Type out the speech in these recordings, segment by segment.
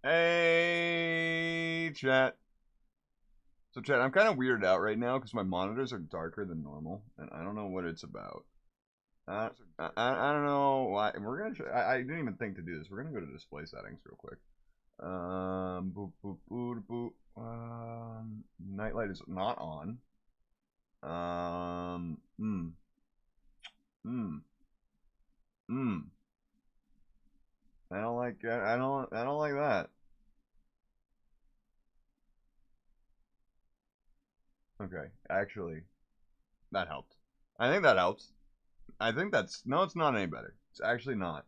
Hey, chat. So, chat, I'm kind of weirded out right now because my monitors are darker than normal, and I don't know what it's about. I don't know why. We're gonna. I didn't even think to do this. We're gonna go to display settings real quick. Boop boop boop boop. Nightlight is not on. Hmm. Hmm. Hmm. I don't like. I don't like that. Okay, actually, that helped. I think that helps. I think that's no, it's not any better. It's actually not.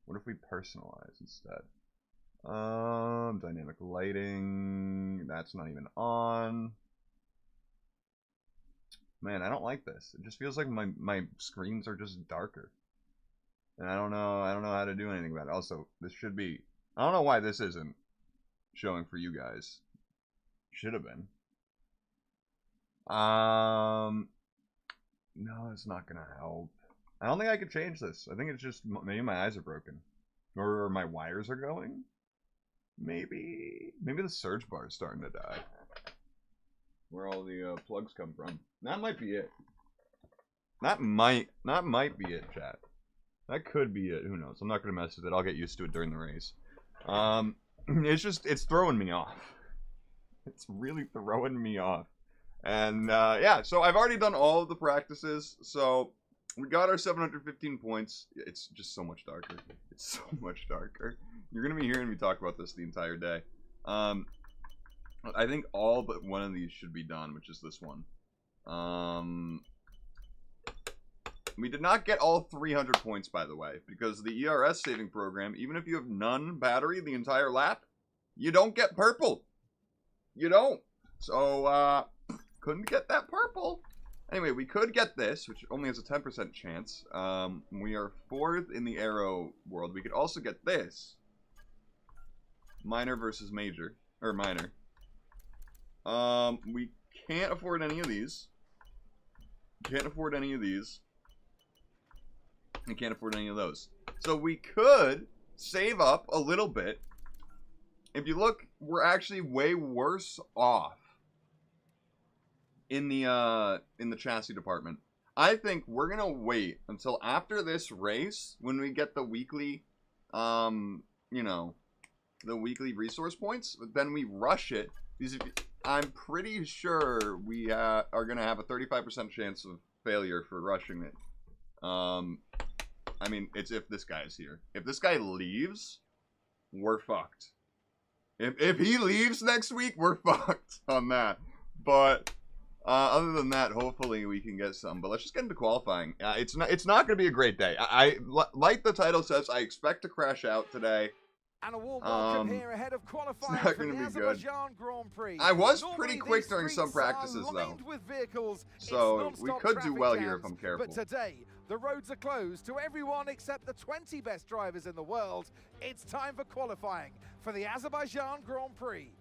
What if we personalize instead? Dynamic lighting. That's not even on. Man, I don't like this. It just feels like my screens are just darker, and I don't know how to do anything about it. Also, this should be. I don't know why this isn't showing for you guys. Should have been. No, it's not gonna help. I don't think I could change this. I think it's just maybe my eyes are broken, or my wires are going. Maybe the surge bar is starting to die. Where all the plugs come from. That might be it. That might be it, chat. That could be it. Who knows? I'm not gonna mess with it. I'll get used to it during the race. It's throwing me off. It's really throwing me off. And yeah, so I've already done all of the practices. So we got our 715 points. It's just so much darker. It's so much darker. You're gonna be hearing me talk about this the entire day. I think all but one of these should be done, which is this one. We did not get all 300 points, by the way, because the ERS saving program, even if you have none battery the entire lap, you don't get purple. You don't. So, couldn't get that purple. Anyway, we could get this, which only has a 10% chance. We are 4th in the aero world. We could also get this. Minor versus major. Or minor. We can't afford any of these. Can't afford any of these. And can't afford any of those. So we could save up a little bit. If you look, we're actually way worse off in the chassis department. I think we're gonna wait until after this race when we get the weekly, you know, the weekly resource points. But then we rush it because I'm pretty sure we are gonna have a 35% chance of failure for rushing it. I mean, it's if this guy is here. If this guy leaves, we're fucked. If he leaves next week, we're fucked on that. But other than that, hopefully we can get some. But let's just get into qualifying. It's not going to be a great day. Like the title says, I expect to crash out today. And a warm welcome here ahead of qualifying it's not for going the to be good. Azerbaijan Grand Prix. I was Normally pretty quick during some practices, though. With vehicles. So we could do well here if I'm careful. But today, the roads are closed to everyone except the 20 best drivers in the world. It's time for qualifying for the Azerbaijan Grand Prix.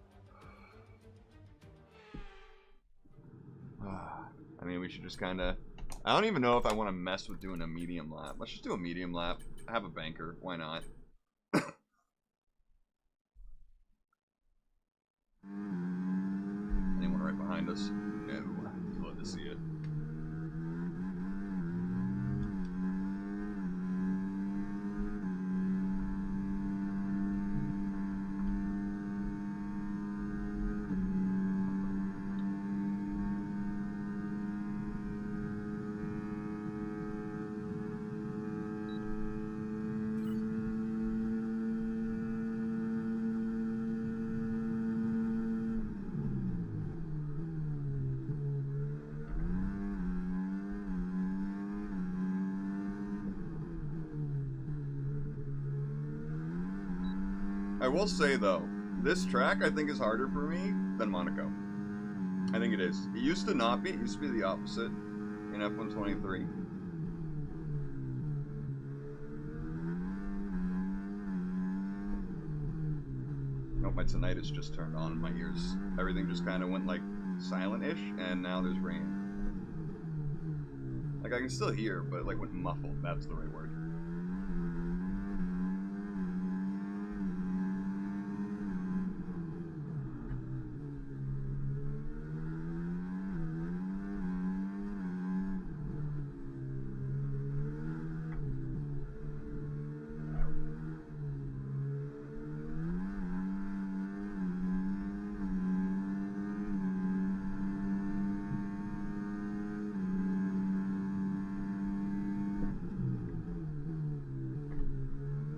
I mean, we should just kind of... I don't even know if I want to mess with doing a medium lap. Let's just do a medium lap. Have a banker. Why not? Anyone right behind us? No. I'd love to see it. I will say, though, this track I think is harder for me than Monaco. I think it is. It used to not be. It used to be the opposite in F123. Oh, my tinnitus just turned on in my ears. Everything just kind of went, like, silent-ish, and now there's rain. Like, I can still hear, but, like, went muffled. That's the right word.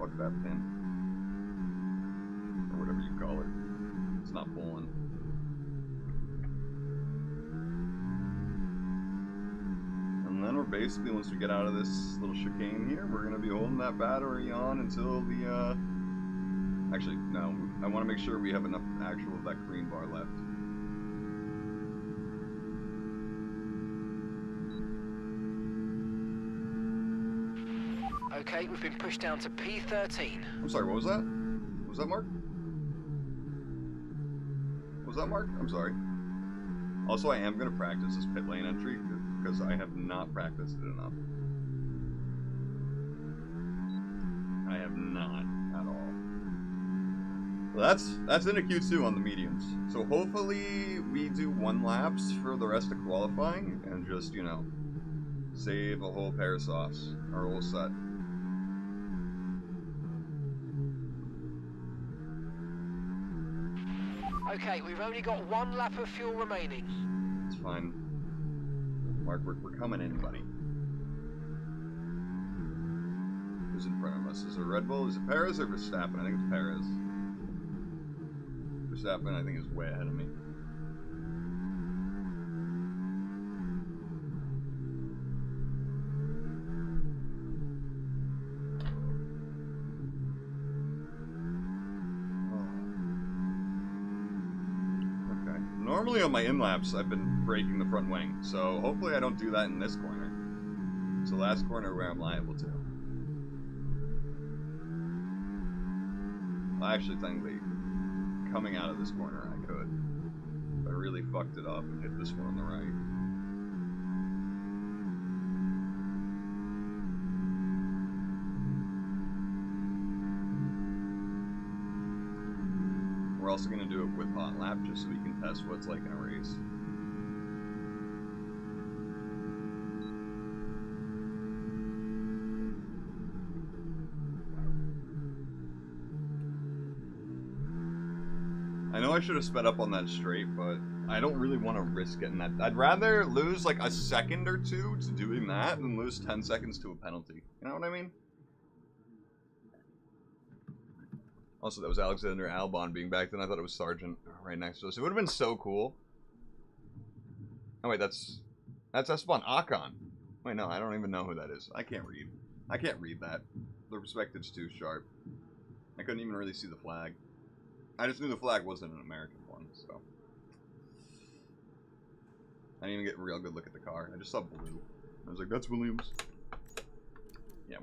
fuck that pin. Or whatever you call it. It's not pulling. And then we're basically, once we get out of this little chicane here, we're going to be holding that battery on until the, actually, no. I want to make sure we have enough actual of that green bar left. Okay, we've been pushed down to P13. I'm sorry, what was that? What was that, Mark? What was that, Mark? I'm sorry. Also, I am going to practice this pit lane entry because I have not practiced it enough. I have not at all. Well, that's into Q2 on the mediums. So hopefully we do 1 laps for the rest of qualifying and just, you know, save a whole pair of softs, our whole set. Okay, we've only got 1 lap of fuel remaining. It's fine. Mark, we're coming in, buddy. Who's in front of us? Is it Red Bull? Is it Perez or Verstappen? I think it's Perez. Verstappen, I think, is way ahead of me. Normally on my in-laps, I've been braking the front wing, so hopefully I don't do that in this corner. It's the last corner where I'm liable to. Well, actually, technically, coming out of this corner, I could. But I really fucked it up and hit this one on the right. We're also going to do it with hot lap just so we can test what it's like in a race. I know I should have sped up on that straight, but I don't really want to risk getting that. I'd rather lose like a second or two to doing that than lose 10 seconds to a penalty. You know what I mean? Also, that was Alexander Albon being back then. I thought it was Sargent right next to us. It would have been so cool. Oh, wait, that's Esteban Ocon. Wait, no, I don't even know who that is. I can't read. I can't read that. The perspective's too sharp. I couldn't even really see the flag. I just knew the flag wasn't an American one, so. I didn't even get a real good look at the car. I just saw blue. I was like, that's Williams. Yeah,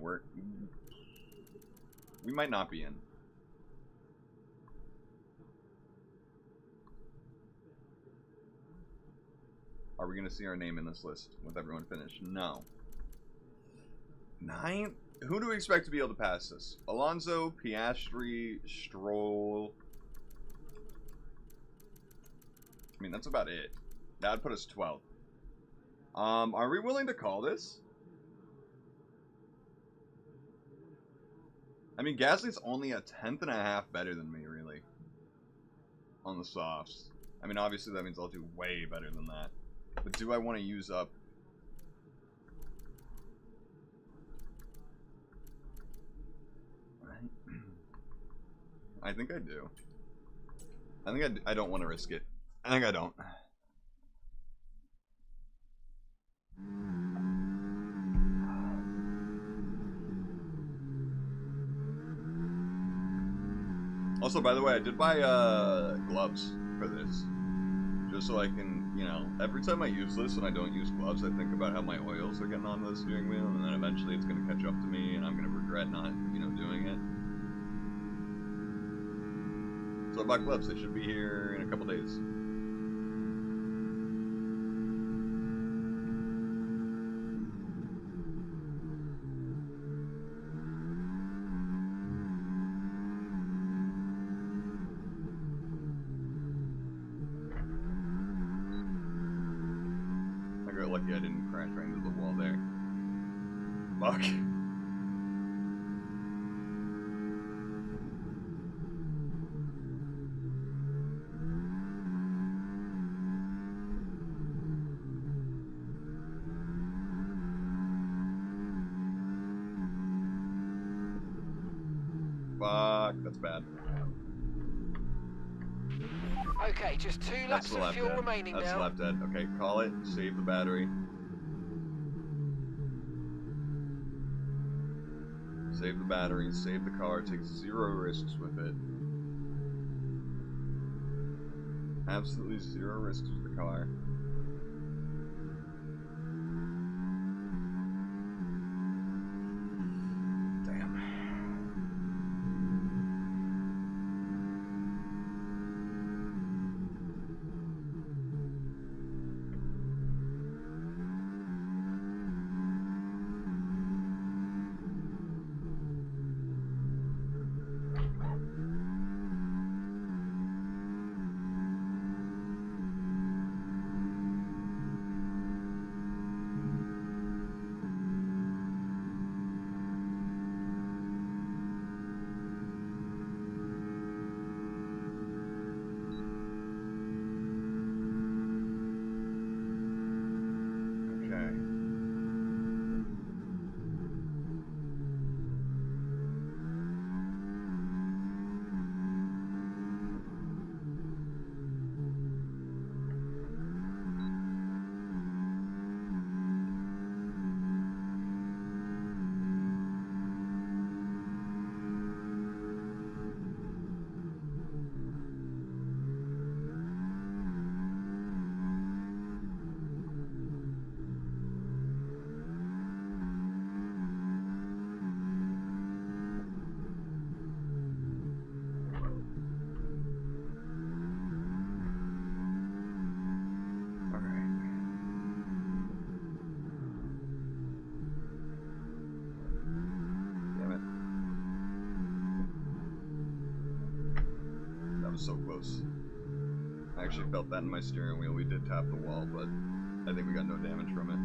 we might not be in. Are we going to see our name in this list with everyone finished? No. 9? Who do we expect to be able to pass this? Alonso, Piastri, Stroll. I mean, that's about it. That would put us 12th. Are we willing to call this? I mean, Gasly's only a 10th and a half better than me, really. On the softs. I mean, obviously that means I'll do way better than that. But do I want to use up... I think I do. I think I don't want to risk it. I think I don't. Also, by the way, I did buy gloves for this. Just so I can, you know, every time I use this and I don't use gloves, I think about how my oils are getting on the steering wheel, and then eventually it's going to catch up to me, and I'm going to regret not, you know, doing it. So I bought gloves. They should be here in a couple days. Lucky I didn't crash right into the wall there. Fuck. fuck, that's bad. Okay, just 2 That's laps the of left fuel dead. remaining That's the now. left dead. Okay, call it. Save the battery. Save the battery. Save the car. Take 0 risks with it. Absolutely 0 risks with the car. Damn. So close. I actually felt that in my steering wheel. We did tap the wall, but I think we got no damage from it.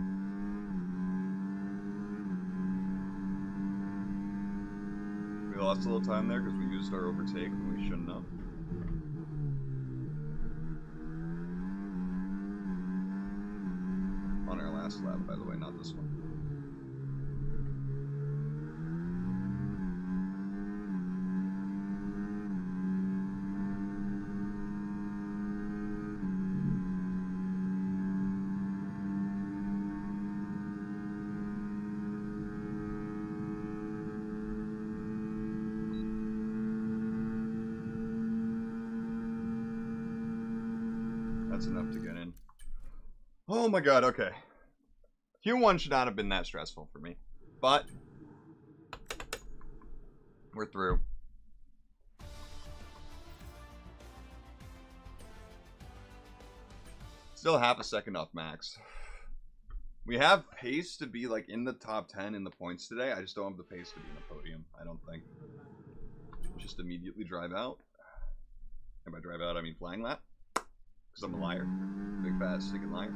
We lost a little time there because we used our overtake when we shouldn't have. On our last lap, by the way, not this one. That's enough to get in. Oh my god, okay. Q1 should not have been that stressful for me. But we're through. Still half a second off max. We have pace to be like in the top 10 in the points today. I just don't have the pace to be in the podium, I don't think. Just immediately drive out. And by drive out, I mean flying lap. Because I'm a liar. Big fat stinking liar.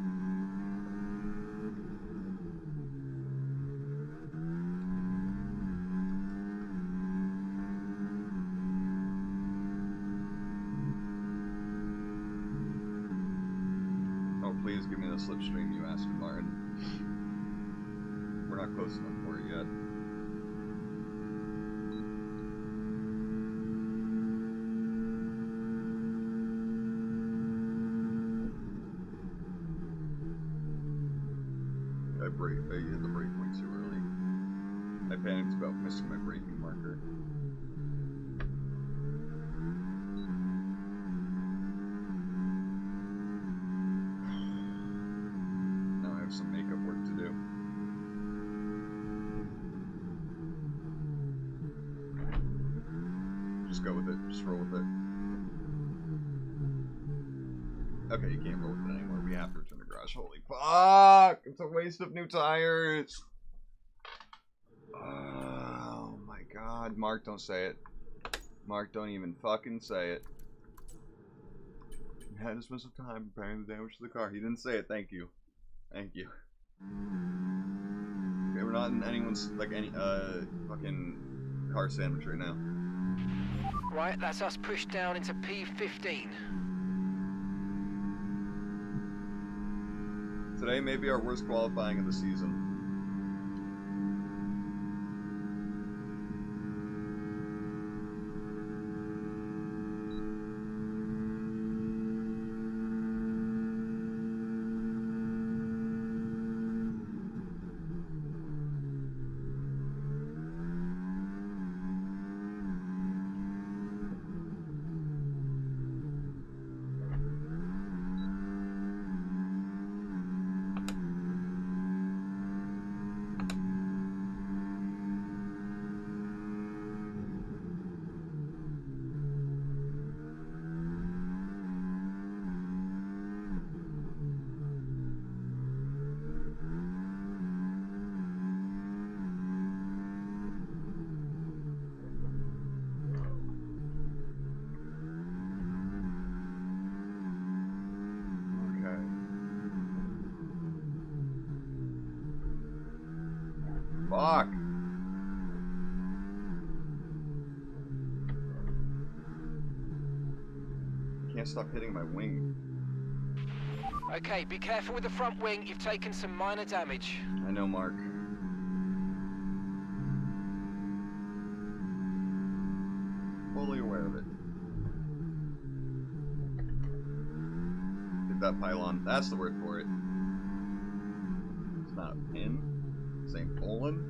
Oh, please give me the slipstream, you Aston Martin. We're not close enough for it yet. I hit the brake point too early. I panicked about missing my braking marker. Now I have some makeup work to do. Just go with it. Just roll with it. Okay, you can't roll with it anymore. We have to return to garage. Holy fuck! It's a waste of new tires. Oh my god. Mark, don't say it. Mark, don't even fucking say it. You had to spend some time repairing the damage to the car. He didn't say it. Thank you. Thank you. Okay, we're not in anyone's, like, any, fucking car sandwich right now. Right, that's us pushed down into P15. Today may be our worst qualifying of the season. Fuck. Can't stop hitting my wing. Okay, be careful with the front wing. You've taken some minor damage. I know, Mark. Fully aware of it. Hit that pylon. That's the word for it. It's not a pin. St. Poland.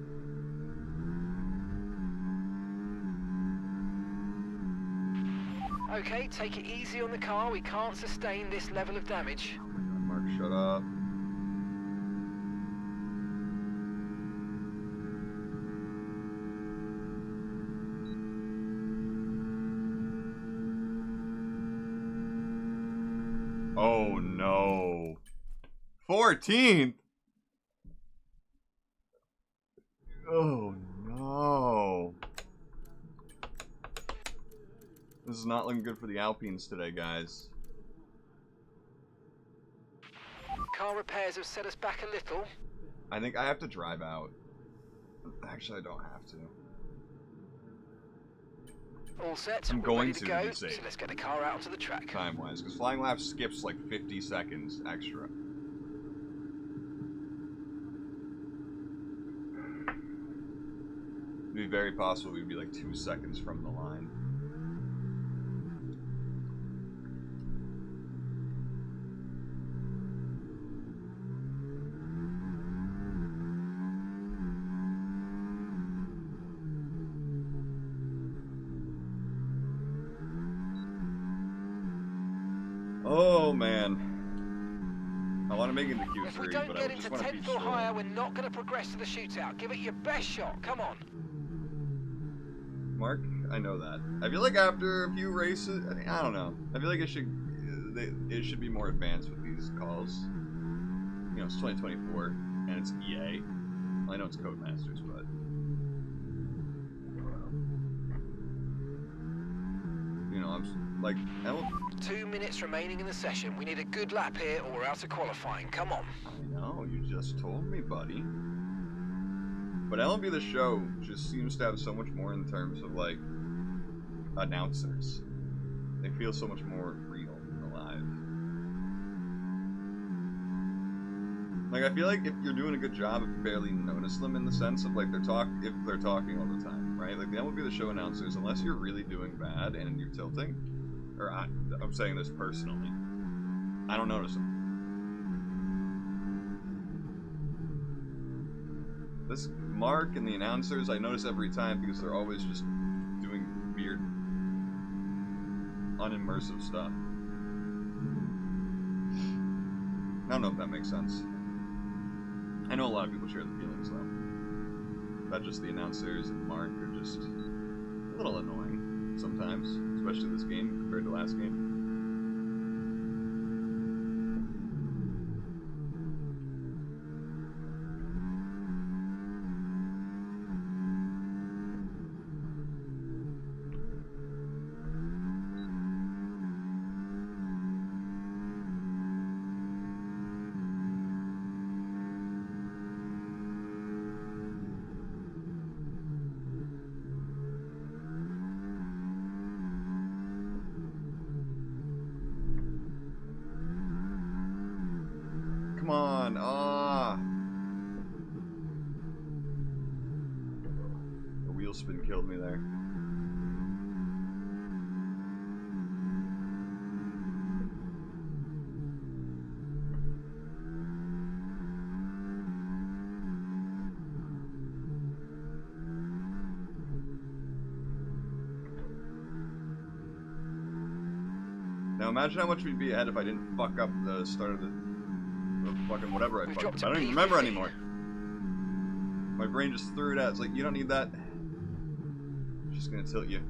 Okay, take it easy on the car. We can't sustain this level of damage. Mark, shut up. Oh no. 14th? Oh no. This is not looking good for the Alpines today, guys. Car repairs have set us back a little. I think I have to drive out. Actually, I don't have to. All set. I'm We're going ready to go. be safe. So let's get the car out onto the track. Time-wise, because Flying Lap skips like 50 seconds extra. It'd be very possible we'd be like 2 seconds from the line. Oh man, I want to make it into Q3, If we don't but I get just into want to be 10th or sure. higher, we're not going to progress to the shootout. Give it your best shot. Come on. Mark, I know that. I feel like after a few races, I don't know. I feel like it should be more advanced with these calls. You know, it's 2024 and it's EA. I know it's Codemasters, but you know, I'm like, 2 minutes remaining in the session. We need a good lap here or we're out of qualifying. Come on. I know, you just told me, buddy. But LMB The Show just seems to have so much more in terms of, like, announcers. They feel so much more real and alive. Like, I feel like if you're doing a good job, if you barely notice them in the sense of, like, if they're talking all the time, right? Like, the MLB The Show announcers, unless you're really doing bad and you're tilting, or I'm saying this personally, I don't notice them. This Mark and the announcers, I notice every time because they're always just doing weird, unimmersive stuff. I don't know if that makes sense. I know a lot of people share the feelings though. That just the announcers and Mark are just a little annoying sometimes, especially this game compared to last game. Come on, the wheel spin killed me there. Now imagine how much we'd be ahead if I didn't fuck up the start of the fucking whatever I We've fucked up. dropped I don't to even remember P50. anymore. My brain just threw it out. It's like, you don't need that. It's just gonna tilt you.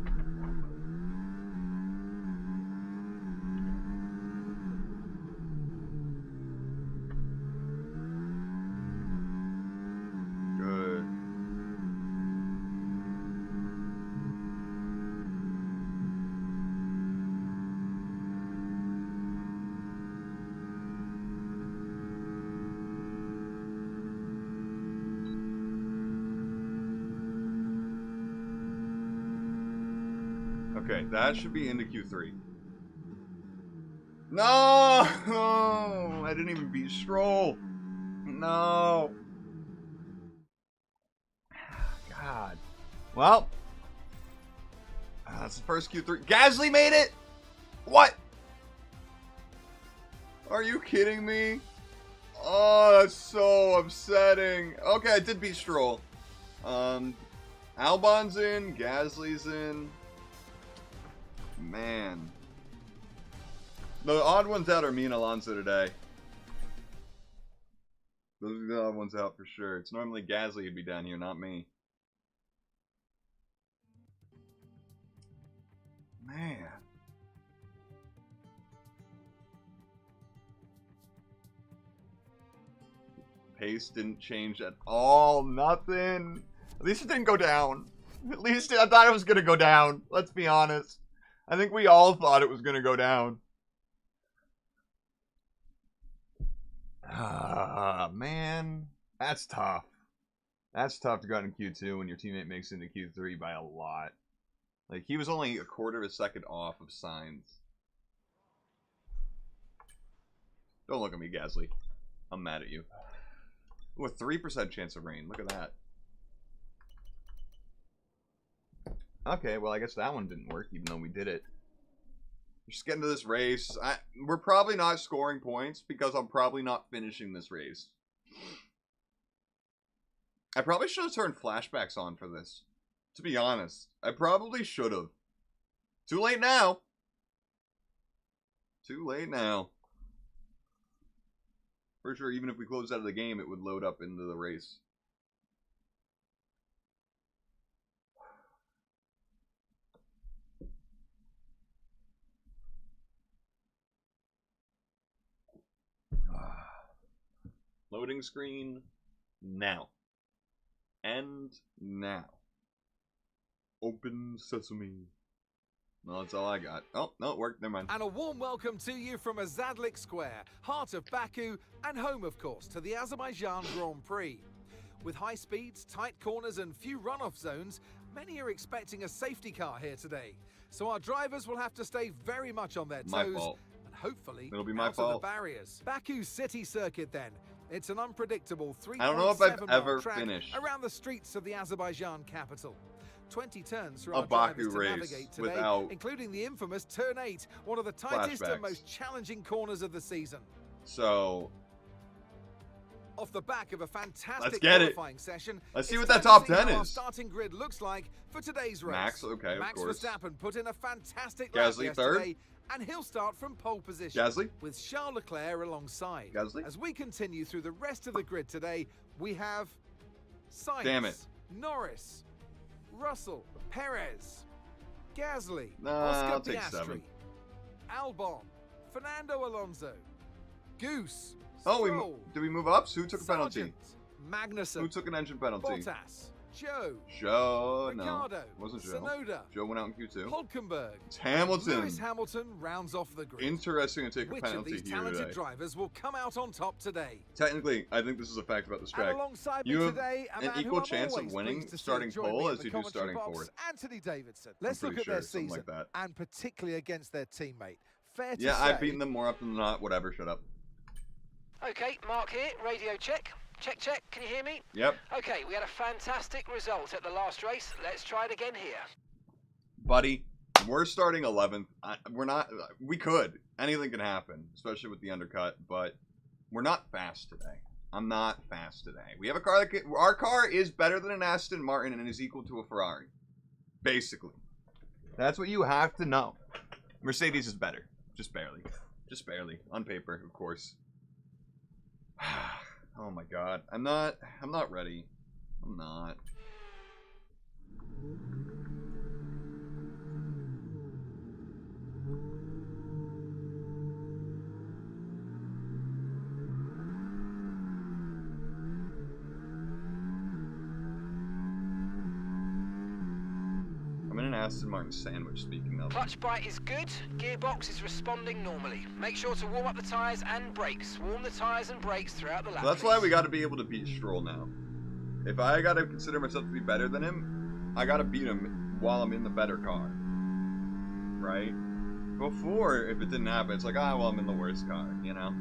Good. Okay, that should be into Q3. No! I didn't even beat Stroll. No. God. Well, that's the first Q3. Gasly made it? What? Are you kidding me? Oh, that's so upsetting. Okay, I did beat Stroll. Albon's in, Gasly's in. Man. The odd ones out are me and Alonso today. Those are the odd ones out for sure. It's normally Gasly who'd be down here, not me. Man. Pace didn't change at all. Nothing. At least it didn't go down. At least I thought it was going to go down. Let's be honest. I think we all thought it was going to go down. Ah, man. That's tough. That's tough to go out in Q2 when your teammate makes it into Q3 by a lot. Like, he was only a quarter of a second off of Sainz. Don't look at me, Gasly. I'm mad at you. Ooh, a 3% chance of rain. Look at that. Okay, well, I guess that one didn't work, even though we did it. Just getting to this race. We're probably not scoring points because I'm probably not finishing this race. I probably should have turned flashbacks on for this. To be honest. I probably should have. Too late now. Too late now. For sure, even if we closed out of the game, it would load up into the race. Loading screen now. And now. Open sesame. Well, that's all I got. Oh, no, it worked. Never mind. And a warm welcome to you from Azadlik Square, heart of Baku, and home, of course, to the Azerbaijan Grand Prix. With high speeds, tight corners, and few runoff zones, many are expecting a safety car here today. So our drivers will have to stay very much on their toes. My fault. And hopefully, it'll be my out fault. Of the barriers. Baku's city circuit, then. It's an unpredictable 3.7 I don't know if I've mile ever track finished around the streets of the Azerbaijan capital. 20 turns for a our Baku drivers to race navigate today, without including the infamous Turn 8, one of the tightest and most challenging corners of the season. So, off the back of a fantastic qualifying session, let's see what that top 10 our is. starting grid looks like for today's race. Max, okay, Max of course. Verstappen put in a fantastic lap Gasly yesterday, third. and he'll start from pole position. Gasly. With Charles Leclerc alongside. Gasly. As we continue through the rest of the grid today, we have Sainz, Damn it. Norris, Russell, Perez, Gasly, I'll Oscar take Piastri, 7. Albon, Fernando Alonso, Goose, Oh, Stroll, did we move up? So who took a penalty? Sargent, Magnussen, Who took an engine penalty? Bottas, Joe, Joe, no, Ricciardo, wasn't Joe. Sonoda, Joe went out in Q2. Hulkenberg, It's Hamilton. Lewis Hamilton rounds off the grid. Interesting to take a Which of penalty these here talented today. drivers will come out on top today? Technically, I think this is a fact about this And track. alongside You me have today, a an man who equal I'm chance of always winning pleased to see starting join me pole in as the you do commentary starting box, fourth. Anthony Davidson. Let's pretty look at sure their something season, like that. and particularly against their teammate. Fair to Yeah, say, I've beaten them more often than not. Whatever, shut up. Okay, Mark here, radio check. Check, check, can you hear me? Yep. Okay, we had a fantastic result at the last race. Let's try it again here. Buddy, we're starting 11th. We're not. We could. Anything can happen, especially with the undercut. But we're not fast today. I'm not fast today. We have a car that our car is better than an Aston Martin and is equal to a Ferrari. Basically, that's what you have to know. Mercedes is better, just barely, on paper, of course. Oh my God, I'm not ready. I'm not. I'm in an Aston Martin sandwich, speaking of. Clutch bite is good, gearbox is responding normally. Make sure to warm up the tyres and brakes. Warm the tyres and brakes throughout the lap. So that's why we got to be able to beat Stroll now. If I got to consider myself to be better than him, I got to beat him while I'm in the better car. right? Before, if it didn't happen, it's like, ah, well, I'm in the worst car, you know?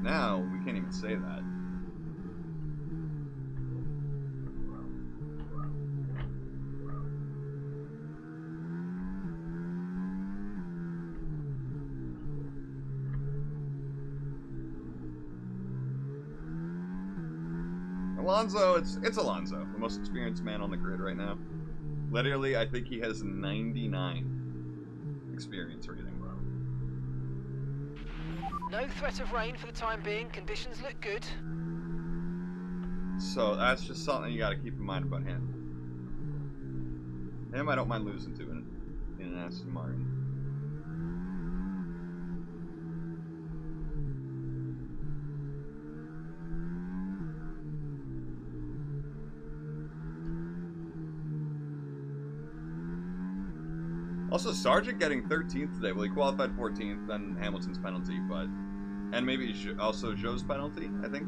Now, we can't even say that. Alonso, it's Alonso, the most experienced man on the grid right now. Literally, I think he has 99 experience rating. No threat of rain for the time being. Conditions look good. So that's just something you got to keep in mind about him. Him, I don't mind losing to in an Aston Martin. Also, Sargent getting 13th today. Well, he qualified 14th, then Hamilton's penalty, but... And maybe also Zhou's penalty, I think.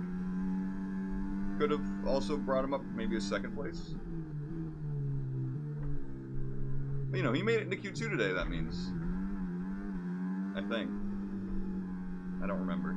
Could have also brought him up maybe a second place. But, you know, he made it into Q2 today, that means. I think. I don't remember.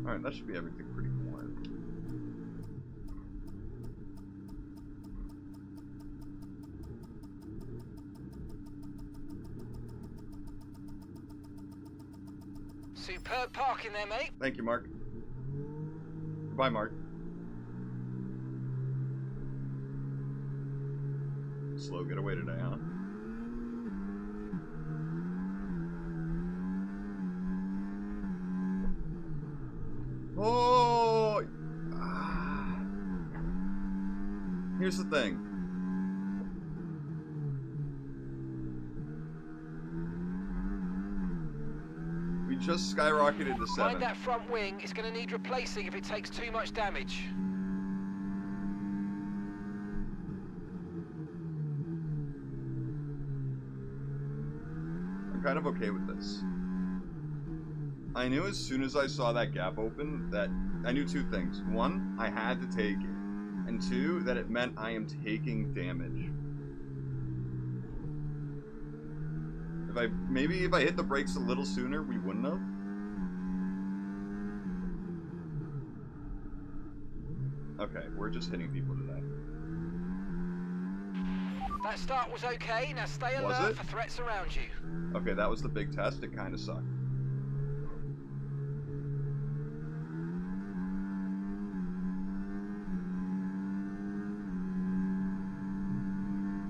Alright, that should be everything pretty warm. Superb parking there, mate. Thank you, Mark. Goodbye, Mark. Slow getaway today, huh? Oh! Here's the thing. We just skyrocketed to 7. Mind that front wing. It's going to need replacing if it takes too much damage. I'm kind of okay with this. I knew as soon as I saw that gap open that I knew two things. One, I had to take it. And two, that it meant I am taking damage. Maybe if I hit the brakes a little sooner, we wouldn't have. Okay, we're just hitting people today. That start was okay. Now stay alert for threats around you. Okay, that was the big test. It kind of sucked.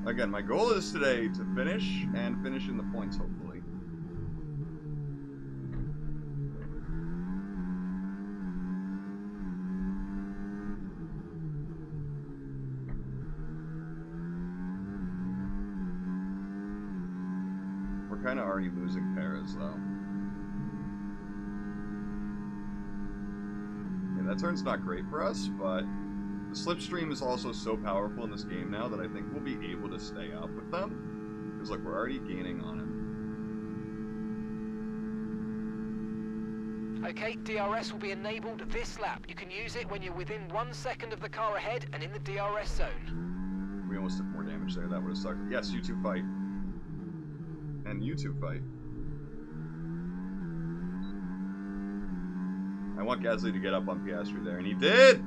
Again, my goal is today to finish and finish in the points, hopefully. We're kind of already losing Perez, though. Yeah, that turn's not great for us, but the slipstream is also so powerful in this game now that I think we'll be able to stay up with them. Because, look, we're already gaining on him. Okay, DRS will be enabled this lap. You can use it when you're within 1 second of the car ahead and in the DRS zone. We almost took more damage there. That would have sucked. Yes, you two fight. And you two fight. I want Gasly to get up on Piastri there, and he did!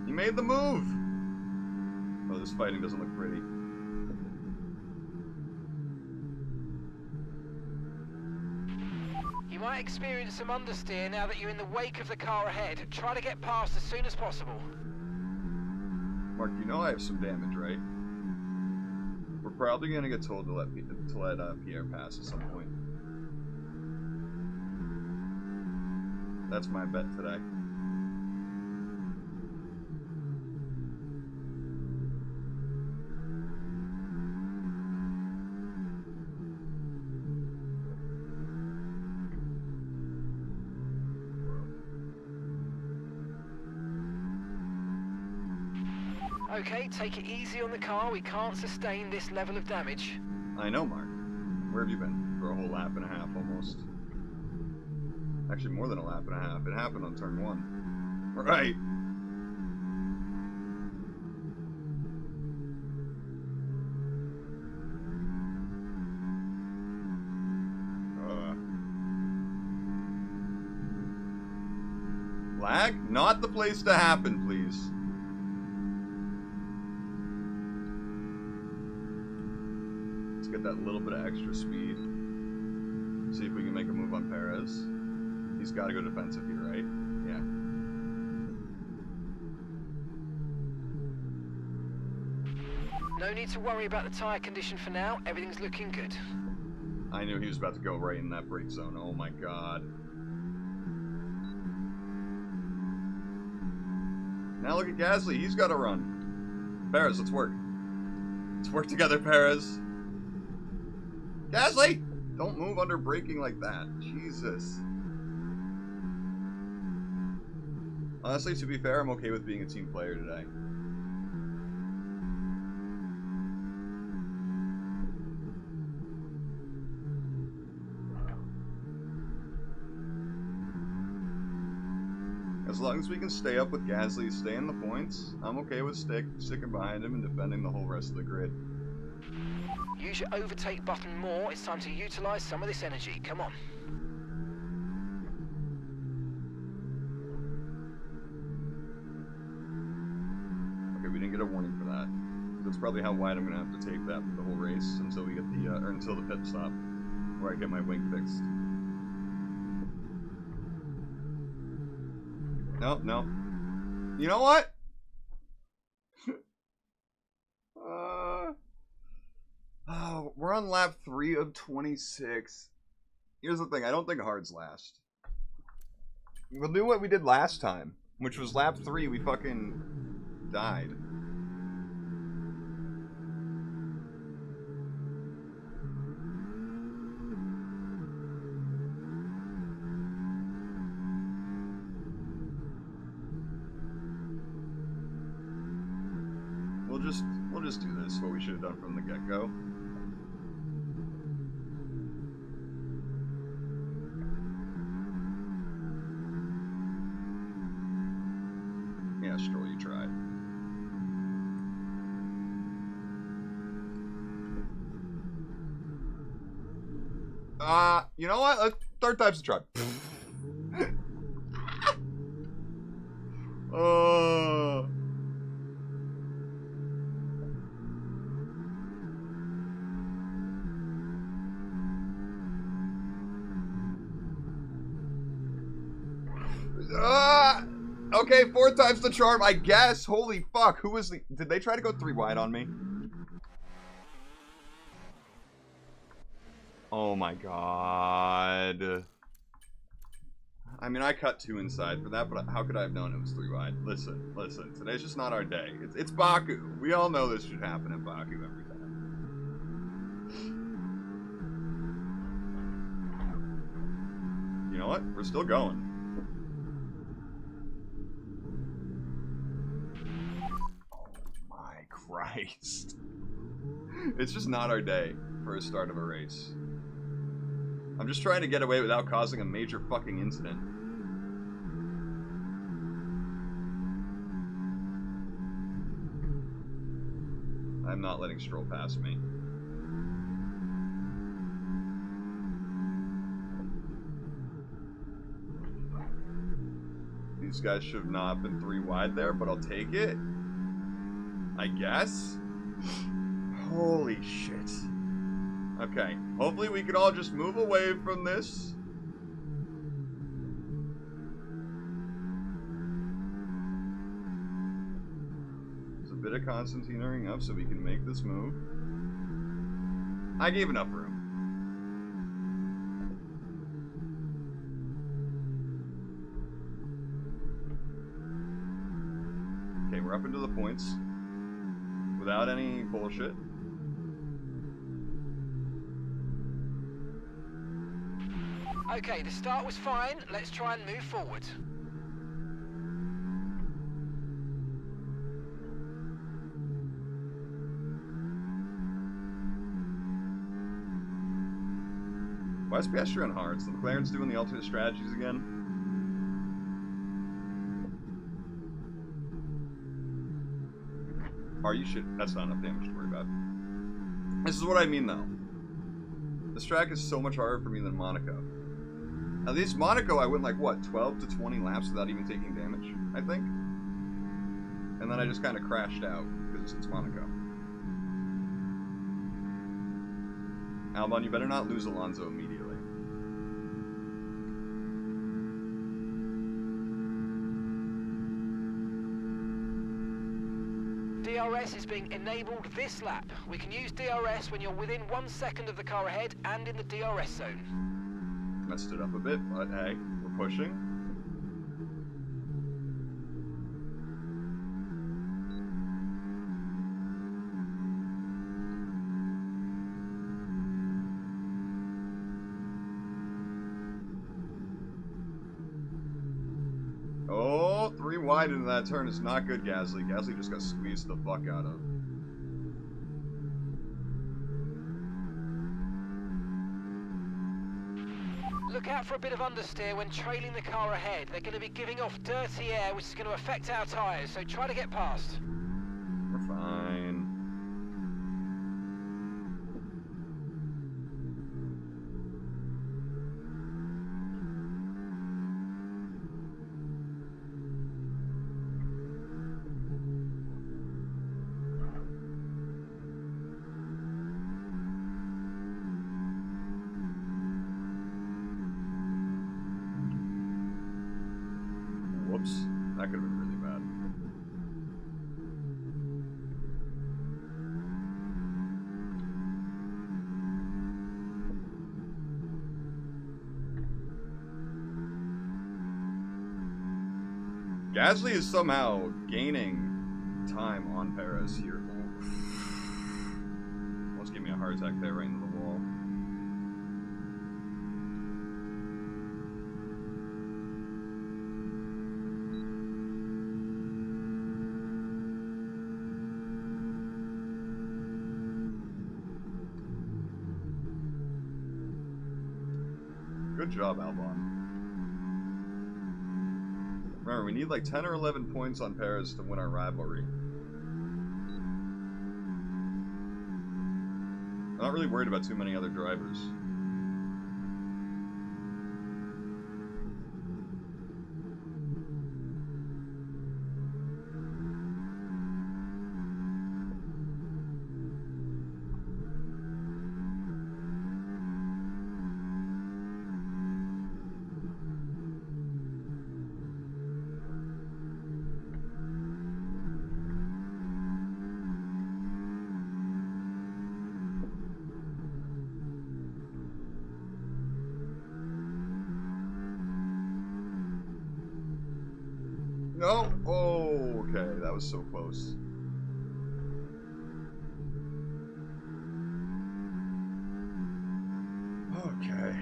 He made the move! Oh, this fighting doesn't look pretty. You might experience some understeer now that you're in the wake of the car ahead. Try to get past as soon as possible. Mark, you know I have some damage, right? We're probably going to get told to let Pierre pass at some point. That's my bet today. Okay, take it easy on the car. We can't sustain this level of damage. I know, Mark. Where have you been? For a whole lap and a half, almost. Actually, more than a lap and a half. It happened on turn 1. Right. Lag? Not the place to happen, please. Let's get that little bit of extra speed. See if we can make a move on Perez. He's got to go defensive here, right? Yeah. No need to worry about the tyre condition for now. Everything's looking good. I knew he was about to go right in that brake zone. Oh my god. Now look at Gasly. He's got to run. Perez, let's work. Let's work together, Perez. Gasly! Don't move under braking like that. Jesus. Honestly, to be fair, I'm okay with being a team player today. As long as we can stay up with Gasly, stay in the points, I'm okay with sticking behind him and defending the whole rest of the grid. Use your overtake button more. It's time to utilize some of this energy. Come on. Okay, we didn't get a warning for that. That's probably how wide I'm gonna have to take that the whole race until we get the or until the pit stop, where I get my wing fixed. No, no. You know what? Oh, we're on lap 3 of 26. Here's the thing, I don't think hards last. We'll do what we did last time, which was lap 3, we fucking died. We'll just do this, what we should have done from the get-go. Yeah, Stroll, you tried. You know what? Third time's the charm. Okay, 4 times the charm, I guess. Holy fuck, who was the... Did they try to go 3 wide on me? Oh my god. I mean, I cut 2 inside for that, but how could I have known it was 3 wide? Listen, listen, today's just not our day. It's Baku. We all know this should happen in Baku every time. You know what? We're still going. Christ. It's just not our day for a start of a race. I'm just trying to get away without causing a major fucking incident. I'm not letting Stroll pass me. These guys should have not been 3 wide there, but I'll take it. I guess? Holy shit. Okay, hopefully we can all just move away from this. There's a bit of Constantinoing up so we can make this move. I gave enough room. Okay, we're up into the points. Without any bullshit. Okay, the start was fine. Let's try and move forward. West Pedestrian Hearts. The McLaren's doing the alternate strategies again. Are you shit? That's not enough damage to worry about. This is what I mean, though. This track is so much harder for me than Monaco. At least Monaco, I went like, what, 12 to 20 laps without even taking damage, I think? And then I just kind of crashed out, because it's Monaco. Albon, you better not lose Alonso immediately. DRS is being enabled this lap. We can use DRS when you're within 1 second of the car ahead and in the DRS zone. Messed it up a bit, but hey, we're pushing. Oh, 3 wide into that turn is not good, Gasly. Gasly just got squeezed the fuck out of. Look out for a bit of understeer when trailing the car ahead. They're going to be giving off dirty air, which is going to affect our tyres, so try to get past. We're fine. Whoops. That could have been really bad. Gasly is somehow gaining time on Perez here. Almost gave me a heart attack there right into the wall. Good job, Albon. Remember, we need like 10 or 11 points on Perez to win our rivalry. I'm not really worried about too many other drivers. No! Oh, okay. That was so close. Okay.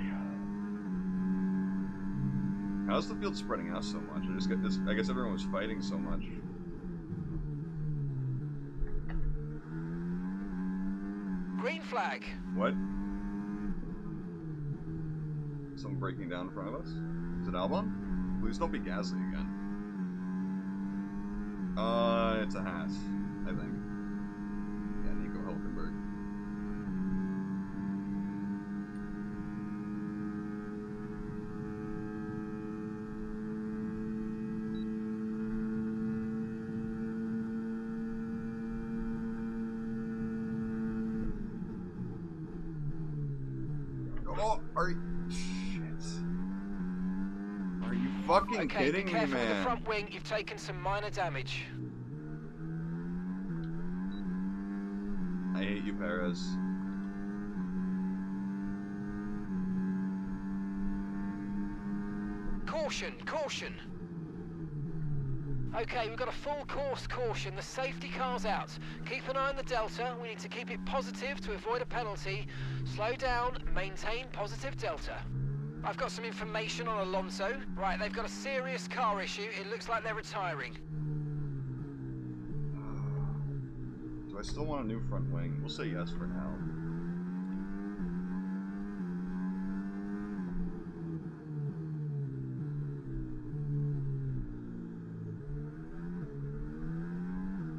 How's the field spreading out so much? I just get this. I guess everyone was fighting so much. Green flag. What? Someone breaking down in front of us? Is it Albon? Please don't be Gasly again. It's a Haas, I think. Yeah, Nico Hülkenberg. Oh, are you... Shit. Are you fucking kidding be me, careful with the man? front wing. You've taken some minor damage. I hate you, Perez. Caution, caution. Okay, we've got a full course caution. The safety car's out. Keep an eye on the delta. We need to keep it positive to avoid a penalty. Slow down, maintain positive delta. I've got some information on Alonso. Right, they've got a serious car issue. It looks like they're retiring. Do I still want a new front wing? We'll say yes for now.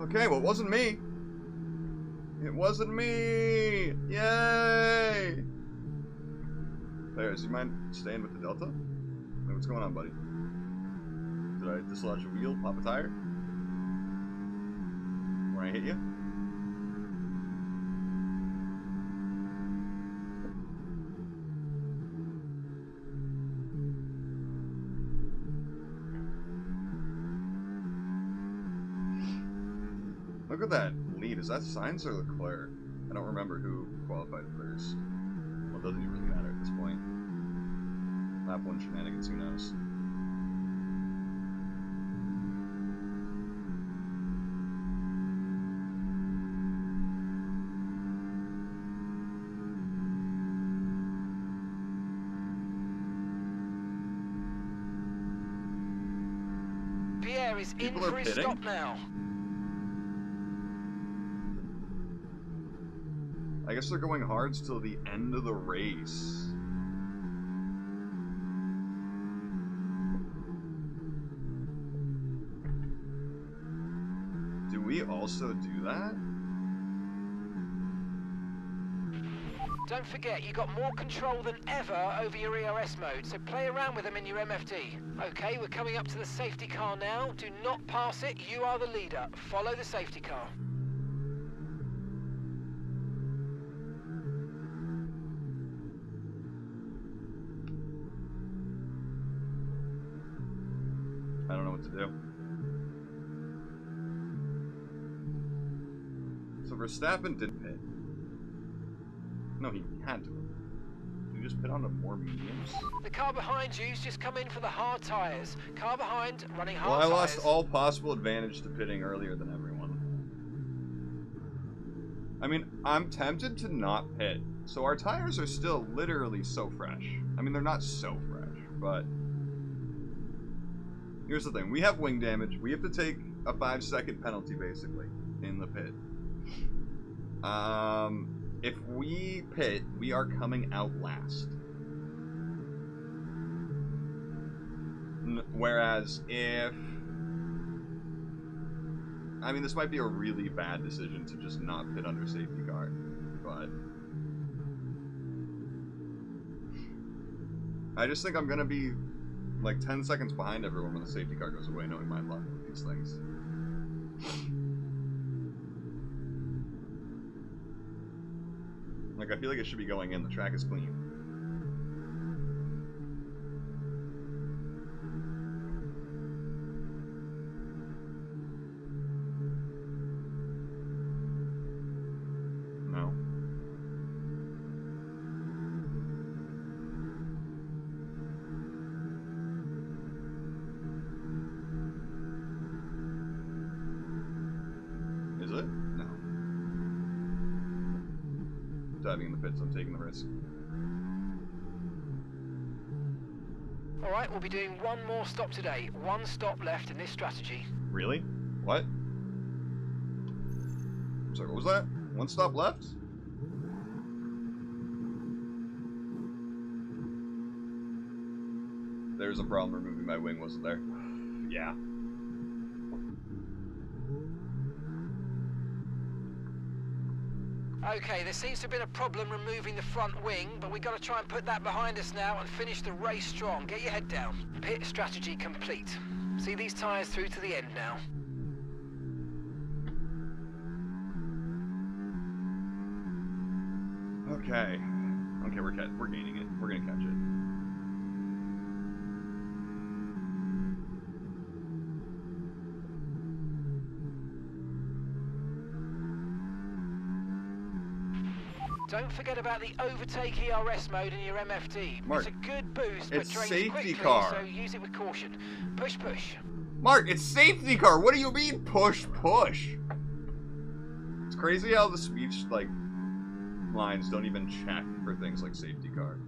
Okay, well, it wasn't me. It wasn't me! Yay! Players, you mind staying with the Delta? Hey, what's going on, buddy? Did I dislodge a wheel, pop a tire? When I hit you? Look at that lead. Is that Sainz or Leclerc? I don't remember who qualified first. Well, it doesn't even really matter at this point. Lap 1 shenanigans, who knows? Pierre is People in are for his pitting? stop now. I guess they're going hards till the end of the race. Do we also do that? Don't forget, you got more control than ever over your ERS mode, so play around with them in your MFD. Okay, we're coming up to the safety car now. Do not pass it. You are the leader. Follow the safety car. I don't know what to do. So Verstappen did pit. No, he had to. Did he just pit onto more mediums? The car behind you's just come in for the hard tyres. Car behind, running Well, hard I tyres. lost all possible advantage to pitting earlier than everyone. I mean, I'm tempted to not pit. So our tires are still literally so fresh. I mean, they're not so fresh, but... Here's the thing. We have wing damage. We have to take a 5-second penalty, basically, in the pit. If we pit, we are coming out last. Whereas if... I mean, this might be a really bad decision to just not pit under safety car, but... I just think I'm going to be like 10 seconds behind everyone when the safety car goes away, knowing my luck with these things. Like, I feel like it should be going in. The track is clean. No. Is it? No. Diving in the pits, I'm taking the risk. Alright, we'll be doing one more stop today. One stop left in this strategy. Really? What? I'm sorry, what was that? One stop left? There's a problem removing my wing, wasn't there? Yeah. Okay, there seems to have been a problem removing the front wing, but we've got to try and put that behind us now and finish the race strong. Get your head down. Pit strategy complete. See these tyres through to the end now. Okay. Okay, we're gaining it. We're gonna catch it. Don't forget about the overtake ERS mode in your MFD. Mark, it's a good boost, but it's drains safety quickly, car. so use it with caution. Push, push. Mark, it's safety car. What do you mean push, push? It's crazy how the speech, like, lines don't even check for things like safety car.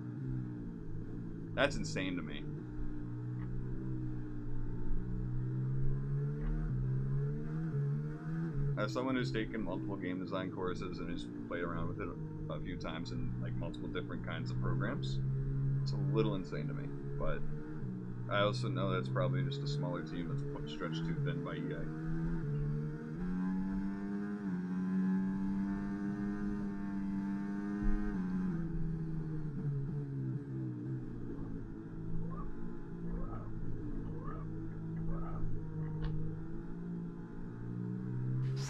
That's insane to me. As someone who's taken multiple game design courses and has played around with it a few times in like multiple different kinds of programs, it's a little insane to me. But I also know that's probably just a smaller team that's stretched too thin by EA.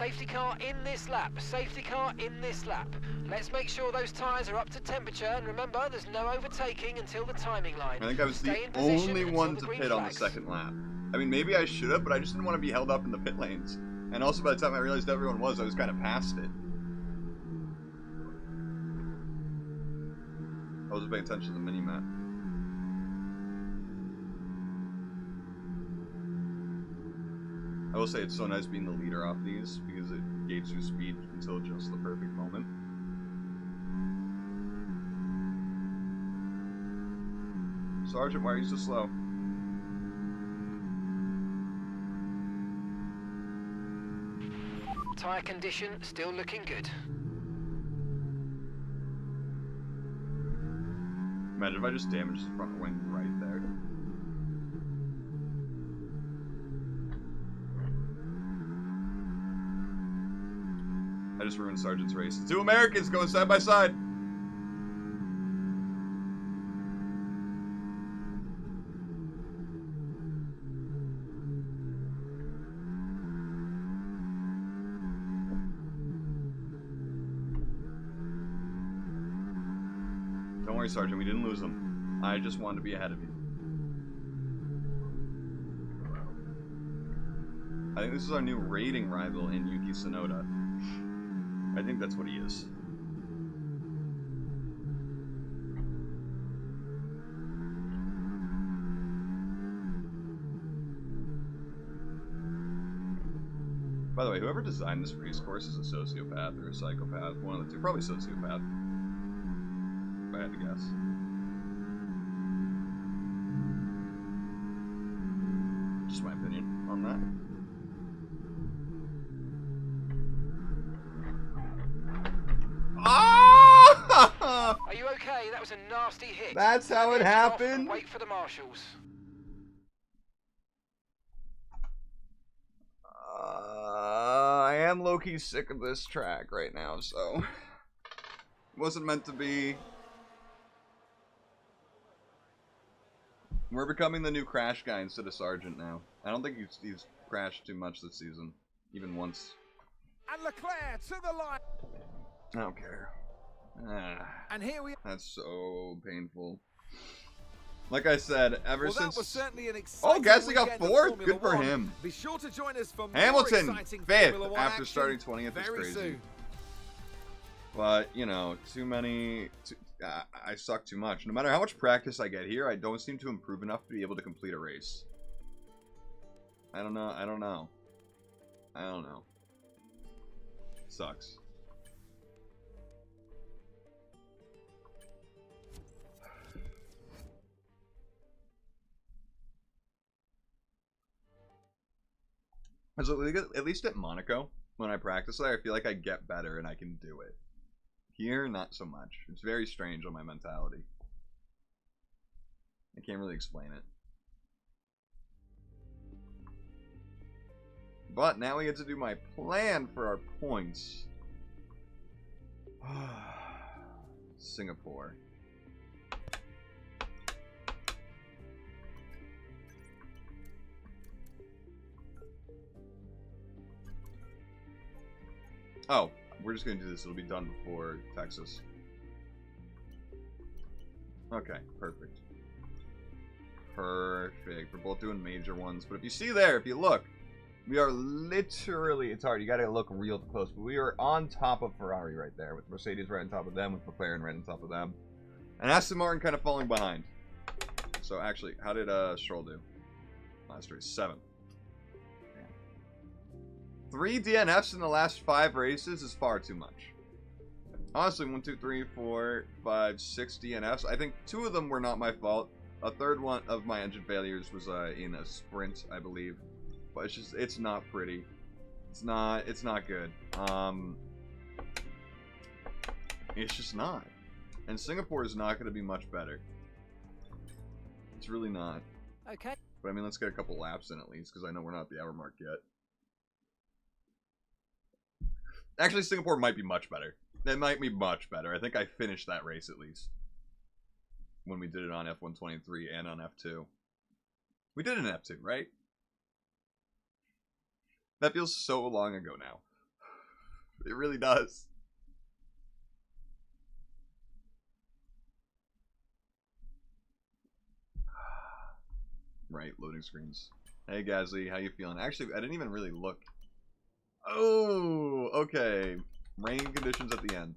Safety car in this lap. Safety car in this lap. Let's make sure those tyres are up to temperature, and remember, there's no overtaking until the timing line. I think I was Stay the in position only until one the to green pit on the flags. second lap. I mean, maybe I should have, but I just didn't want to be held up in the pit lanes. And also, by the time I realized everyone was, I was kind of past it. I wasn't paying attention to the mini-map. I will say it's so nice being the leader off these, because it gauges your speed until just the perfect moment. Sergeant, why are you so slow? Tyre condition still looking good. Imagine if I just damaged the front wing right there. I just ruined Sergeant's race. The two Americans going side by side. Don't worry, Sergeant, we didn't lose them. I just wanted to be ahead of you. I think this is our new rating rival in Yuki Tsunoda. I think that's what he is. By the way, whoever designed this race course is a sociopath or a psychopath. One of the two. Probably sociopath. If I had to guess. Just my opinion on that. Ah! Are you okay? That was a nasty hit. That's how it Turn the engine off and happened? Wait for the marshals. I am low-key sick of this track right now, so... Wasn't meant to be. We're becoming the new Crash guy instead of Sergeant now. I don't think he's crashed too much this season. Even once. And Leclerc to the line. I don't care. And here we are. That's so painful. Like I said, ever Well, since... that was certainly an exciting Gasly got weekend of fourth? Formula Good for One. him. Be sure to join us for more Hamilton, exciting 5th Formula One after action starting 20th is very crazy. soon. But, you know, I suck too much. No matter how much practice I get here, I don't seem to improve enough to be able to complete a race. I don't know. Sucks. So at least at Monaco, when I practice there, I feel like I get better and I can do it. Here, not so much. It's very strange on my mentality. I can't really explain it. But now we get to do my plan for our points. Singapore. Oh, we're just going to do this. It'll be done before Texas. Okay, perfect. Perfect. We're both doing major ones. But if you see there, if you look, we are literally, it's hard. You got to look real close. But we are on top of Ferrari right there, with Mercedes right on top of them, with McLaren right on top of them. And Aston Martin kind of falling behind. So actually, how did Stroll do? Last race, 7th. 3 DNFs in the last 5 races is far too much. Honestly, 1, 2, 3, 4, 5, 6 DNFs. I think 2 of them were not my fault. A third one of my engine failures was in a sprint, I believe. But it's not pretty. It's not good. It's just not. And Singapore is not going to be much better. It's really not. Okay. But I mean, let's get a couple laps in at least, because I know we're not at the hour mark yet. Actually, Singapore might be much better. It might be much better. I think I finished that race at least. When we did it on F123 and on F2. We did it in F2, right? That feels so long ago now. It really does. Right, loading screens. Hey Gasly, how you feeling? Actually, I didn't even really look. Oh, okay. Rain conditions at the end.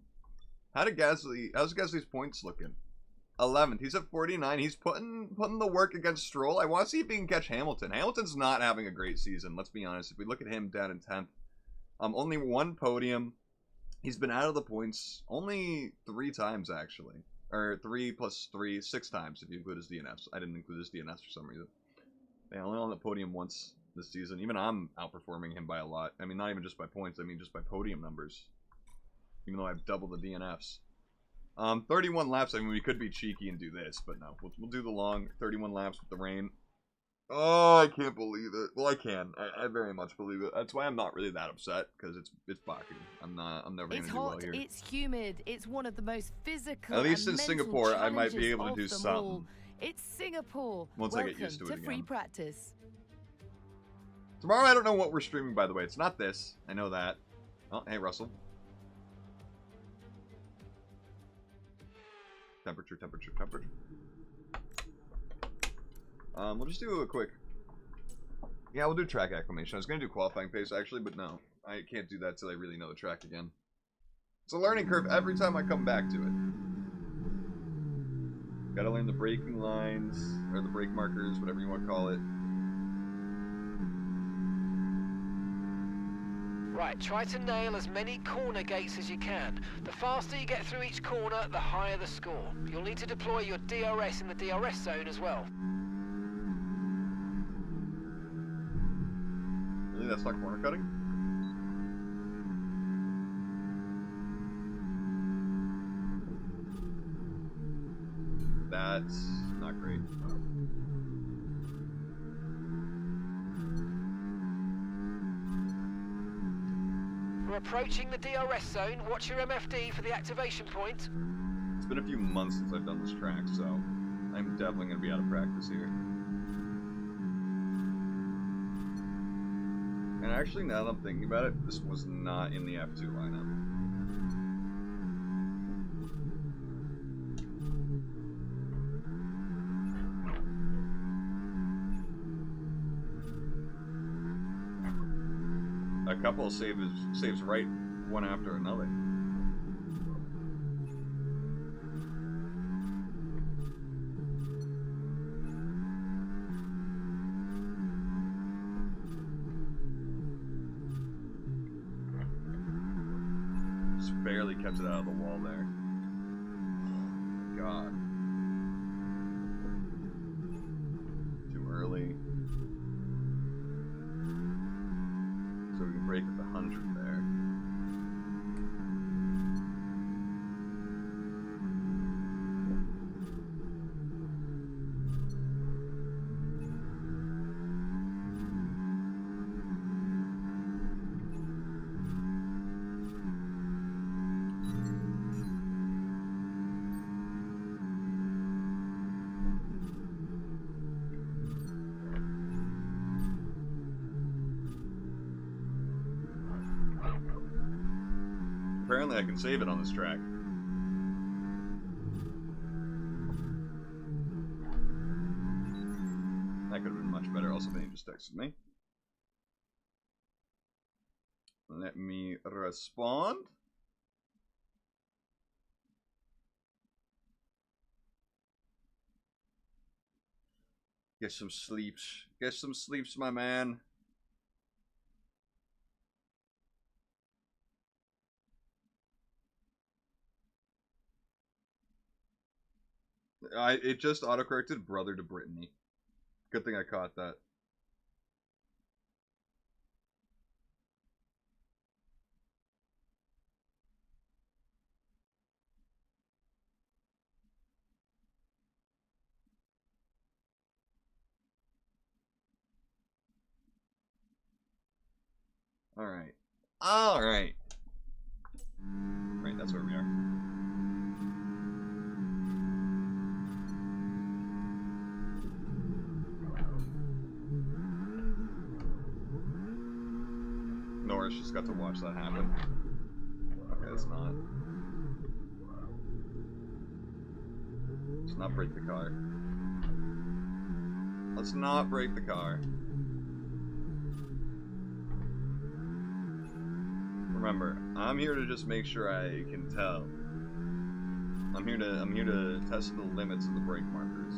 How's Gasly's points looking? 11th. He's at 49. He's putting the work against Stroll. I want to see if he can catch Hamilton. Hamilton's not having a great season. Let's be honest. If we look at him down in 10th, only one podium. He's been out of the points only 3 times actually, or 3 plus 3, 6 times if you include his DNFs. I didn't include his DNFs for some reason. They only on the podium once this season. Even I'm outperforming him by a lot. I mean, not even just by points. I mean, just by podium numbers. Even though I've doubled the DNFs. 31 laps. I mean, we could be cheeky and do this, but no. We'll do the long 31 laps with the rain. Oh, I can't believe it. Well, I can. I very much believe it. That's why I'm not really that upset, because it's Baku. I'm never going to do well here. It's hot, it's humid, it's one of the most physical At least and in mental Singapore, I might be able to do challenges of them something. all. It's Singapore. Once I get used to it Welcome again. free practice. Tomorrow, I don't know what we're streaming, by the way. It's not this. I know that. Oh, hey, Russell. Temperature. We'll just do a quick... Yeah, we'll do track acclimation. I was going to do qualifying pace, actually, but no. I can't do that till I really know the track again. It's a learning curve every time I come back to it. Gotta learn the braking lines, or the brake markers, whatever you want to call it. Right, try to nail as many corner gates as you can. The faster you get through each corner, the higher the score. You'll need to deploy your DRS in the DRS zone as well. Really? That's not corner cutting? That's not great. We're approaching the DRS zone. Watch your MFD for the activation point. It's been a few months since I've done this track, so I'm definitely going to be out of practice here. And actually, now that I'm thinking about it, this was not in the F2 lineup. A couple of saves right one after another. Just barely kept it out of the wall there. Oh, God. Too early. So we can break with the 100 there. Apparently I can save it on this track. That could have been much better. Also, they just texted me. Let me respond. Get some sleeps. Get some sleeps, my man. It just autocorrected brother to Brittany. Good thing I caught that. Alright. Alright. Right, that's where we are. Norris just got to watch that happen. let's not. Let's not break the car. Let's not break the car. Remember, I'm here to just make sure I can tell. I'm here to test the limits of the brake markers.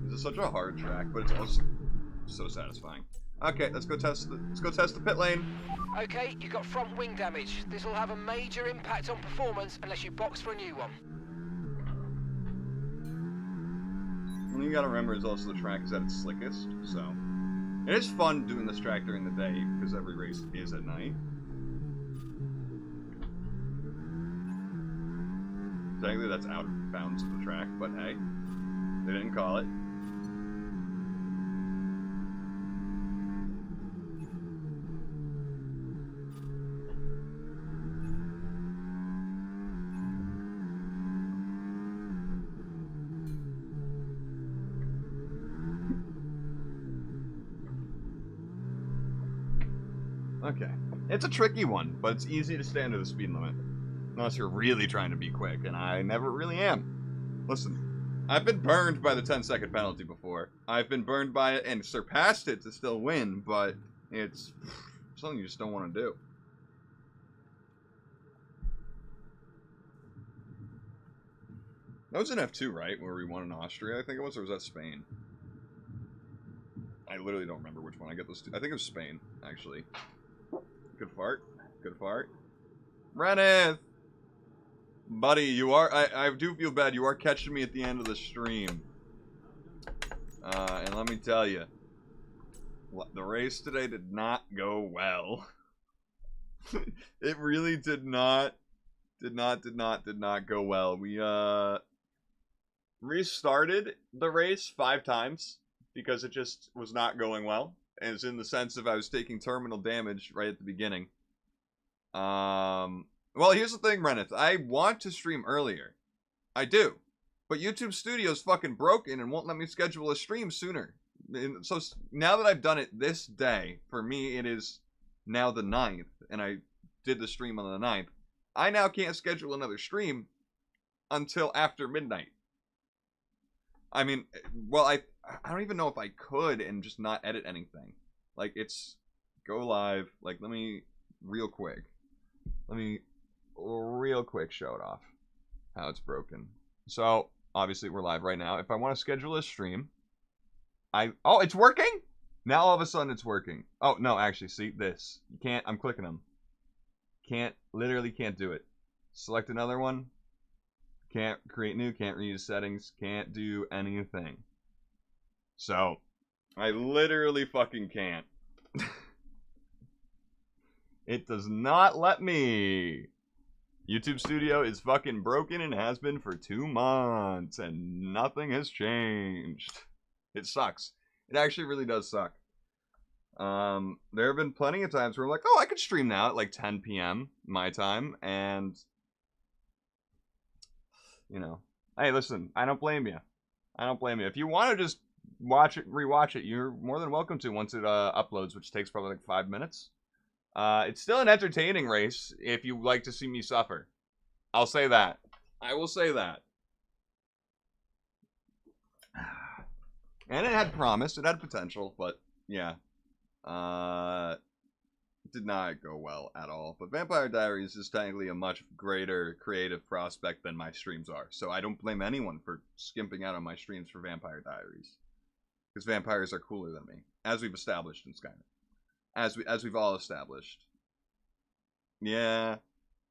This is such a hard track, but it's also so satisfying. Okay, let's go test the pit lane. Okay, you got front wing damage. This will have a major impact on performance unless you box for a new one. One thing you gotta remember is also the track is at its slickest, so it is fun doing this track during the day because every race is at night. Technically, that's out of bounds of the track, but hey, they didn't call it. Okay. It's a tricky one, but it's easy to stay under the speed limit. Unless you're really trying to be quick, and I never really am. Listen, I've been burned by the 10-second penalty before. I've been burned by it and surpassed it to still win, but it's something you just don't want to do. That was in F2, right? Where we won in Austria, I think it was, or was that Spain? I literally don't remember which one. I get those two. I think it was Spain, actually. Good fart. Good fart. Reneth! Buddy, you are... I do feel bad. You are catching me at the end of the stream. And let me tell you. The race today did not go well. It really did not go well. We, restarted the race 5 times because it just was not going well. And it's in the sense of I was taking terminal damage right at the beginning. Well, here's the thing, Reneth. I want to stream earlier. I do. But YouTube Studio's fucking broken and won't let me schedule a stream sooner. And so now that I've done it this day, for me it is now the 9th, and I did the stream on the 9th. I now can't schedule another stream until after midnight. I mean, well, I don't even know if I could and just not edit anything. Like, it's go live. Like, let me real quick show it off how it's broken. So obviously we're live right now. If I want to schedule a stream, oh, it's working now. All of a sudden it's working. Oh no, actually, see this, you can't. I'm clicking them, literally can't do it. Select another one, can't create new, can't reuse settings, can't do anything. So I literally fucking can't. It does not let me. YouTube Studio is fucking broken and has been for 2 months and nothing has changed. It sucks. It actually really does suck. There have been plenty of times where I'm like, oh, I could stream now at like 10 p.m. my time, and you know, hey, listen, I don't blame you. I don't blame you. If you want to just watch it, rewatch it, you're more than welcome to once it uploads, which takes probably like 5 minutes. It's still an entertaining race if you like to see me suffer. I'll say that. I will say that. And it had promise, it had potential, but yeah. It did not go well at all. But Vampire Diaries is technically a much greater creative prospect than my streams are. So I don't blame anyone for skimping out on my streams for Vampire Diaries. Because vampires are cooler than me, as we've established in Skyrim. As we've all established. Yeah.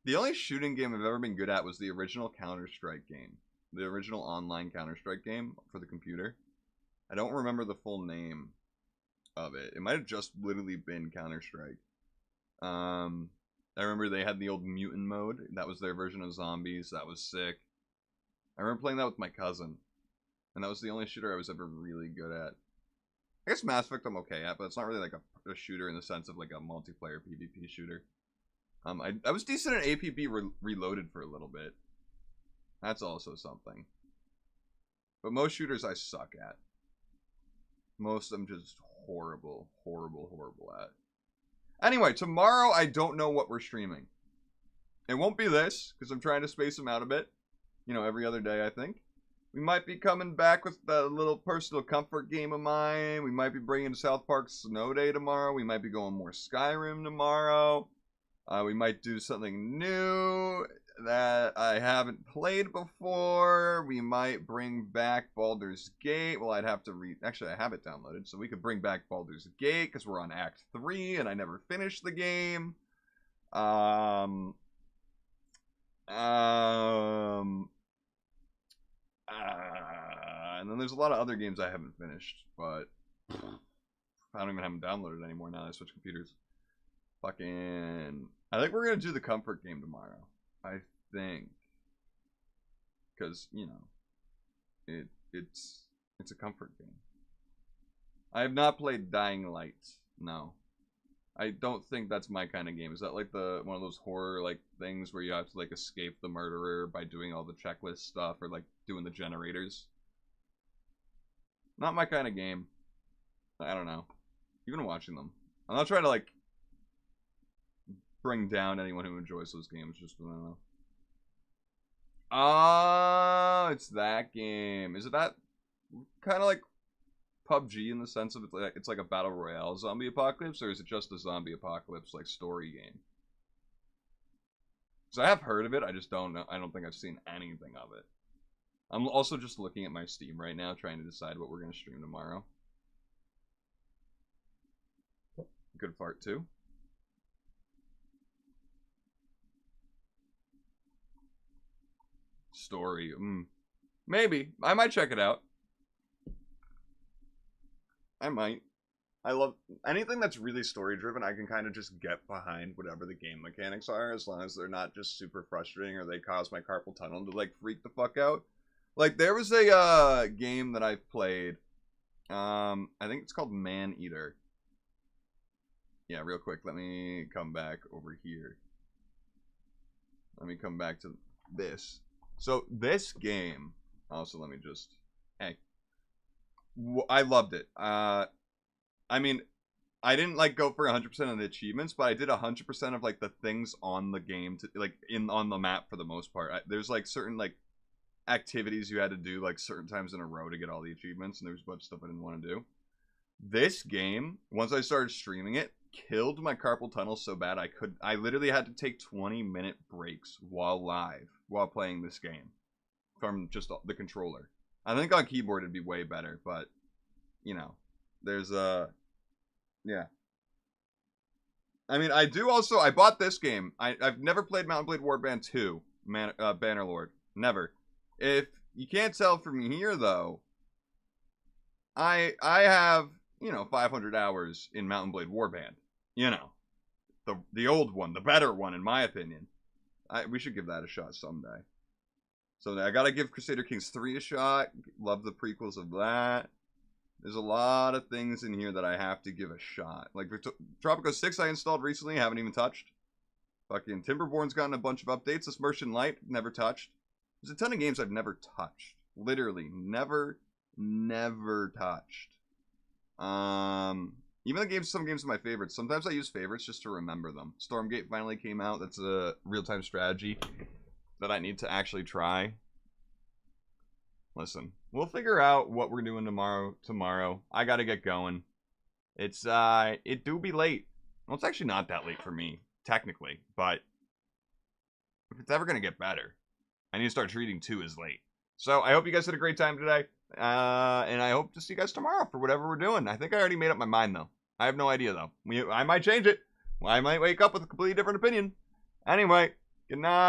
The only shooting game I've ever been good at was the original Counter-Strike game. The original online Counter-Strike game for the computer. I don't remember the full name of it. It might have just literally been Counter-Strike. I remember they had the old mutant mode. That was their version of zombies. That was sick. I remember playing that with my cousin. And that was the only shooter I was ever really good at. I guess Mass Effect I'm okay at, but it's not really like a shooter in the sense of like a multiplayer PvP shooter. I was decent at APB Reloaded for a little bit. That's also something. But most shooters I suck at. Most of them just horrible, horrible, horrible at. Anyway, tomorrow I don't know what we're streaming. It won't be this, because I'm trying to space them out a bit. You know, every other day, I think. We might be coming back with a little personal comfort game of mine. We might be bringing South Park Snow Day tomorrow. We might be going more Skyrim tomorrow. We might do something new that I haven't played before. We might bring back Baldur's Gate. Well, I'd have to read. Actually, I have it downloaded, so we could bring back Baldur's Gate because we're on Act 3 and I never finished the game. And then there's a lot of other games I haven't finished, but I don't even have them downloaded anymore now that I switch computers. Fucking, I think we're gonna do the comfort game tomorrow. I think, because you know, it's a comfort game. I have not played Dying Light. No, I don't think that's my kind of game. Is that like one of those horror like things where you have to like escape the murderer by doing all the checklist stuff or like doing the generators? Not my kind of game. I don't know. Even watching them, I'm not trying to like bring down anyone who enjoys those games. Just I don't know. Oh, it's that game. Is it that kind of like PUBG in the sense of it's like a battle royale zombie apocalypse, or is it just a zombie apocalypse like story game? Because I have heard of it, I just don't know. I don't think I've seen anything of it. I'm also just looking at my Steam right now, trying to decide what we're gonna stream tomorrow. Good fart too. Story. Maybe. I might check it out. I might. I love anything that's really story driven. I can kind of just get behind whatever the game mechanics are, as long as they're not just super frustrating or they cause my carpal tunnel to like freak the fuck out. Like there was a game that I've played. I think it's called Man Eater. Yeah, real quick. Let me come back over here. Let me come back to this. So this game. Also, let me just. Hey. I loved it. I mean, I didn't like go for 100% of the achievements, but I did 100% of like the things on the game to like on the map for the most part. There's like certain like activities you had to do like certain times in a row to get all the achievements, and there's a bunch of stuff I didn't want to do. This game, once I started streaming it, killed my carpal tunnel so bad I literally had to take 20-minute breaks while playing this game from just the controller. I think on keyboard it'd be way better, but you know, there's yeah. I mean, I bought this game. I've never played Mount & Blade Warband 2, Bannerlord. Never. If you can't tell from here though, I have, you know, 500 hours in Mount & Blade Warband. You know, the old one, the better one in my opinion. We should give that a shot someday. So I gotta give Crusader Kings 3 a shot. Love the prequels of that. There's a lot of things in here that I have to give a shot. Like Tropico 6 I installed recently, haven't even touched. Fucking Timberborn's gotten a bunch of updates. This Merchant Light, never touched. There's a ton of games I've never touched. Literally, never touched. Even some games are my favorites. Sometimes I use favorites just to remember them. Stormgate finally came out. That's a real-time strategy that I need to actually try. Listen, we'll figure out what we're doing tomorrow. I gotta get going. It do be late. Well, it's actually not that late for me, technically, but if it's ever gonna get better, I need to start treating 2 as late. So I hope you guys had a great time today, and I hope to see you guys tomorrow for whatever we're doing. I think I already made up my mind, though. I have no idea, though. I might change it. I might wake up with a completely different opinion. Anyway, good night.